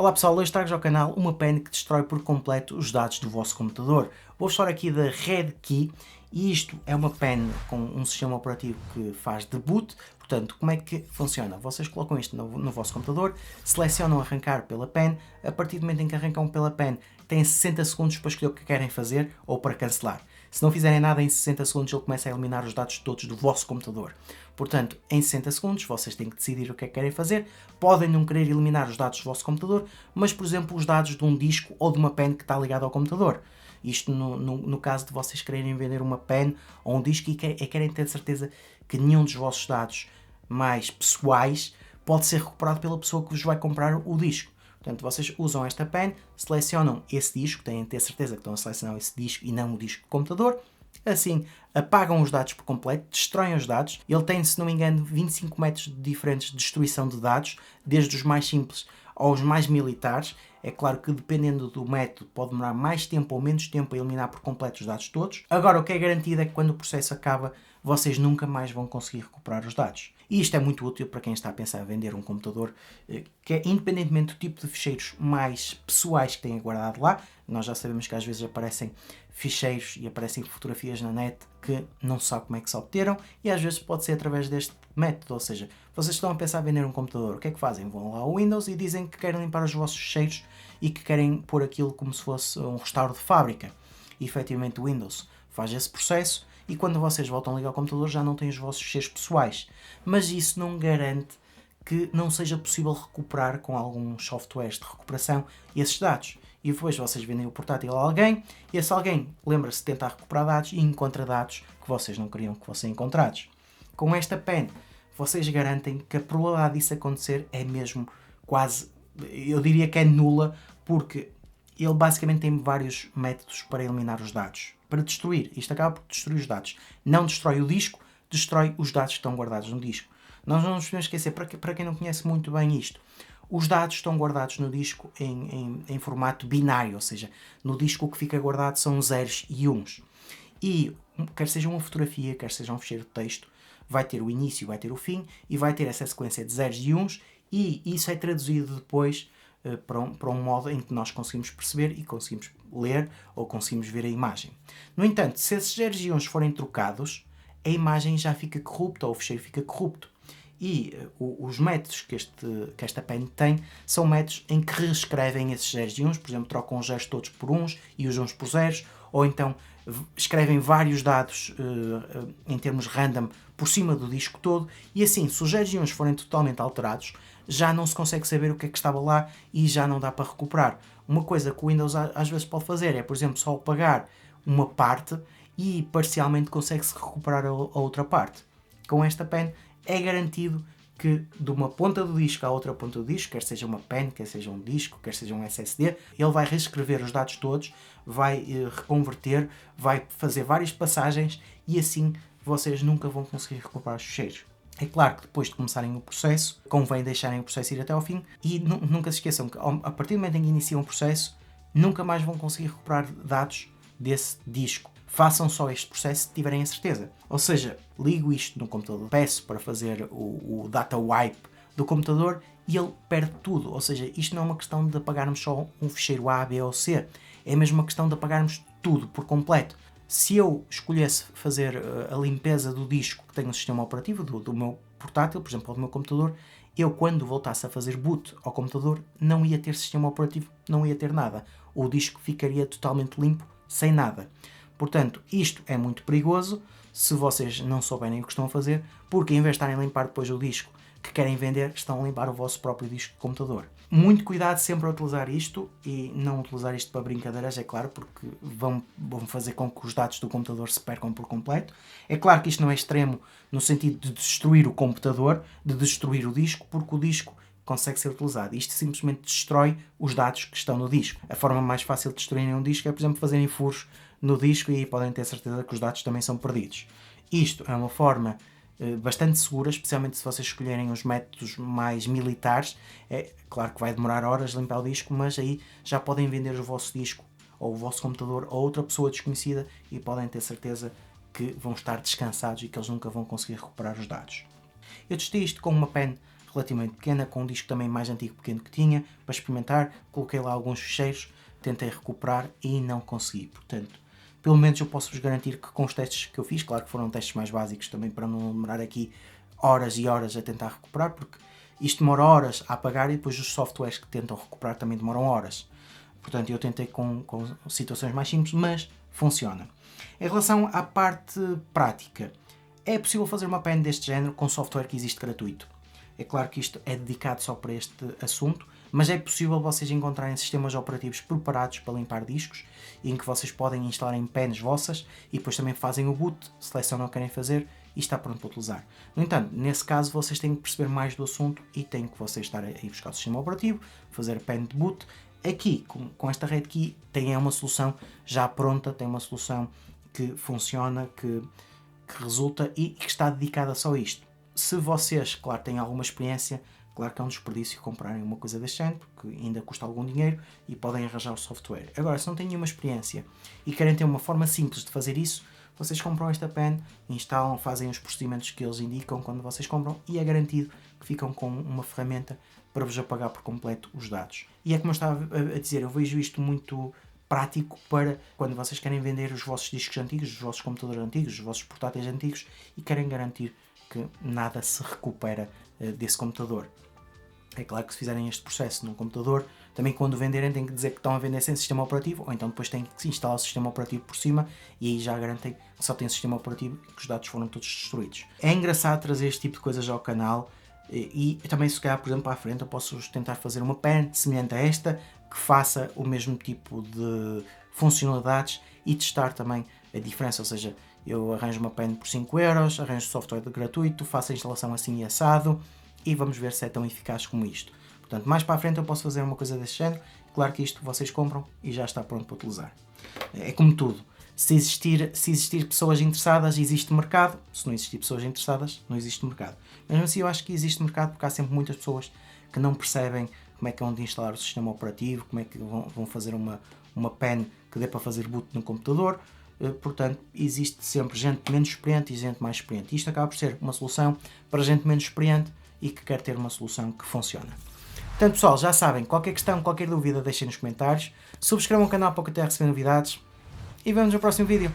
Olá pessoal, hoje trago ao canal uma pen que destrói por completo os dados do vosso computador. Vou falar aqui da RedKey e isto é uma pen com um sistema operativo que faz de boot. Portanto, como é que funciona? Vocês colocam isto no vosso computador, selecionam arrancar pela pen, a partir do momento em que arrancam pela pen têm 60 segundos para escolher o que querem fazer ou para cancelar. Se não fizerem nada em 60 segundos ele começa a eliminar os dados todos do vosso computador. Portanto, em 60 segundos vocês têm que decidir o que é que querem fazer. Podem não querer eliminar os dados do vosso computador, mas por exemplo os dados de um disco ou de uma pen que está ligada ao computador. Isto no caso de vocês quererem vender uma pen ou um disco e querem ter certeza que nenhum dos vossos dados mais pessoais pode ser recuperado pela pessoa que vos vai comprar o disco. Portanto, vocês usam esta pen, selecionam esse disco, têm de ter certeza que estão a selecionar esse disco e não o disco do computador. Assim, apagam os dados por completo, destroem os dados. Ele tem, se não me engano, 25 métodos diferentes de destruição de dados, desde os mais simples aos mais militares. É claro que dependendo do método pode demorar mais tempo ou menos tempo a eliminar por completo os dados todos. Agora o que é garantido é que quando o processo acaba vocês nunca mais vão conseguir recuperar os dados. E isto é muito útil para quem está a pensar em vender um computador que é independentemente do tipo de ficheiros mais pessoais que tenha guardado lá. Nós já sabemos que às vezes aparecem ficheiros e aparecem fotografias na net que não se sabe como é que se obteram e às vezes pode ser através deste método, ou seja, vocês estão a pensar em vender um computador, o que é que fazem? Vão lá ao Windows e dizem que querem limpar os vossos ficheiros e que querem pôr aquilo como se fosse um restauro de fábrica. E efetivamente o Windows faz esse processo e quando vocês voltam a ligar ao computador já não têm os vossos ficheiros pessoais. Mas isso não garante que não seja possível recuperar com alguns softwares de recuperação esses dados. E depois vocês vendem o portátil a alguém e esse alguém lembra-se de tentar recuperar dados e encontra dados que vocês não queriam que fossem encontrados. Com esta pen, vocês garantem que a probabilidade disso acontecer é mesmo quase, eu diria que é nula, porque ele basicamente tem vários métodos para eliminar os dados. Para destruir, isto acaba por destruir os dados. Não destrói o disco, destrói os dados que estão guardados no disco. Nós não nos podemos esquecer, para quem não conhece muito bem isto, os dados estão guardados no disco em formato binário, ou seja, no disco o que fica guardado são zeros e uns. E quer seja uma fotografia, quer seja um ficheiro de texto, vai ter o início, vai ter o fim e vai ter essa sequência de zeros e uns e isso é traduzido depois para um modo em que nós conseguimos perceber e conseguimos ler ou conseguimos ver a imagem. No entanto, se esses zeros e uns forem trocados, a imagem já fica corrupta ou o ficheiro fica corrupto. E os métodos que esta pen tem são métodos em que reescrevem esses zeros e uns, por exemplo, trocam os zeros todos por uns e os uns por zeros, ou então escrevem vários dados em termos random por cima do disco todo, e assim, se os zeros e uns forem totalmente alterados, já não se consegue saber o que é que estava lá e já não dá para recuperar. Uma coisa que o Windows às vezes pode fazer é, por exemplo, só apagar uma parte e parcialmente consegue-se recuperar a outra parte. Com esta pen é garantido que de uma ponta do disco à outra ponta do disco, quer seja uma pen, quer seja um disco, quer seja um SSD, ele vai reescrever os dados todos, vai reconverter, vai fazer várias passagens e assim vocês nunca vão conseguir recuperar os ficheiros. É claro que depois de começarem o processo, convém deixarem o processo ir até ao fim e nunca se esqueçam que a partir do momento em que iniciam o processo, nunca mais vão conseguir recuperar dados desse disco. Façam só este processo se tiverem a certeza. Ou seja, ligo isto no computador, peço para fazer o data wipe do computador e ele perde tudo. Ou seja, isto não é uma questão de apagarmos só um ficheiro A, B ou C. É mesmo uma questão de apagarmos tudo por completo. Se eu escolhesse fazer a limpeza do disco que tem no sistema operativo do meu portátil, por exemplo, ou do meu computador, eu quando voltasse a fazer boot ao computador não ia ter sistema operativo, não ia ter nada. O disco ficaria totalmente limpo, sem nada. Portanto, isto é muito perigoso se vocês não souberem o que estão a fazer, porque em vez de estarem a limpar depois o disco que querem vender, estão a limpar o vosso próprio disco de computador. Muito cuidado sempre a utilizar isto e não utilizar isto para brincadeiras, é claro, porque vão fazer com que os dados do computador se percam por completo. É claro que isto não é extremo no sentido de destruir o computador, de destruir o disco, porque o disco consegue ser utilizado. Isto simplesmente destrói os dados que estão no disco. A forma mais fácil de destruírem um disco é, por exemplo, fazerem furos no disco e aí podem ter certeza que os dados também são perdidos. Isto é uma forma bastante segura, especialmente se vocês escolherem os métodos mais militares. É claro que vai demorar horas limpar o disco, mas aí já podem vender o vosso disco ou o vosso computador a outra pessoa desconhecida e podem ter certeza que vão estar descansados e que eles nunca vão conseguir recuperar os dados. Eu testei isto com uma pen relativamente pequena, com um disco também mais antigo pequeno que tinha, para experimentar, coloquei lá alguns ficheiros, tentei recuperar e não consegui. Portanto, pelo menos eu posso-vos garantir que com os testes que eu fiz, claro que foram testes mais básicos também para não demorar aqui horas e horas a tentar recuperar, porque isto demora horas a apagar e depois os softwares que tentam recuperar também demoram horas. Portanto, eu tentei com situações mais simples, mas funciona. Em relação à parte prática, é possível fazer uma pen deste género com software que existe gratuito. É claro que isto é dedicado só para este assunto, mas é possível vocês encontrarem sistemas operativos preparados para limpar discos, em que vocês podem instalar em pens vossas e depois também fazem o boot, selecionam o que querem fazer e está pronto para utilizar. No entanto, nesse caso vocês têm que perceber mais do assunto e têm que vocês estar a ir buscar o sistema operativo, fazer a pen de boot. Aqui, com esta RedKey, tem uma solução já pronta, tem uma solução que funciona, que resulta e que está dedicada só a isto. Se vocês, claro, têm alguma experiência, claro que é um desperdício comprarem uma coisa deste género, porque ainda custa algum dinheiro e podem arranjar o software. Agora, se não têm nenhuma experiência e querem ter uma forma simples de fazer isso, vocês compram esta pen, instalam, fazem os procedimentos que eles indicam quando vocês compram e é garantido que ficam com uma ferramenta para vos apagar por completo os dados. E é como eu estava a dizer, eu vejo isto muito prático para quando vocês querem vender os vossos discos antigos, os vossos computadores antigos, os vossos portáteis antigos e querem garantir que nada se recupera desse computador. É claro que se fizerem este processo num computador, também quando venderem têm que dizer que estão a vender sem sistema operativo, ou então depois têm que instalar o sistema operativo por cima e aí já garantem que só tem o sistema operativo e que os dados foram todos destruídos. É engraçado trazer este tipo de coisas ao canal e também se calhar, por exemplo, para a frente eu posso tentar fazer uma pen semelhante a esta, que faça o mesmo tipo de funcionalidades e testar também a diferença, ou seja, eu arranjo uma pen por 5€, arranjo software gratuito, faço a instalação assim e assado e vamos ver se é tão eficaz como isto. Portanto, mais para a frente eu posso fazer uma coisa deste género, claro que isto vocês compram e já está pronto para utilizar. É como tudo, se existir pessoas interessadas, existe mercado, se não existir pessoas interessadas, não existe mercado. Mesmo assim eu acho que existe mercado porque há sempre muitas pessoas que não percebem como é que vão de instalar o sistema operativo, como é que vão fazer uma pen que dê para fazer boot no computador. Portanto, existe sempre gente menos experiente e gente mais experiente. Isto acaba por ser uma solução para gente menos experiente e que quer ter uma solução que funciona. Portanto, pessoal, já sabem, qualquer questão, qualquer dúvida, deixem nos comentários. Subscrevam o canal para que tenha receber novidades e vemos no próximo vídeo.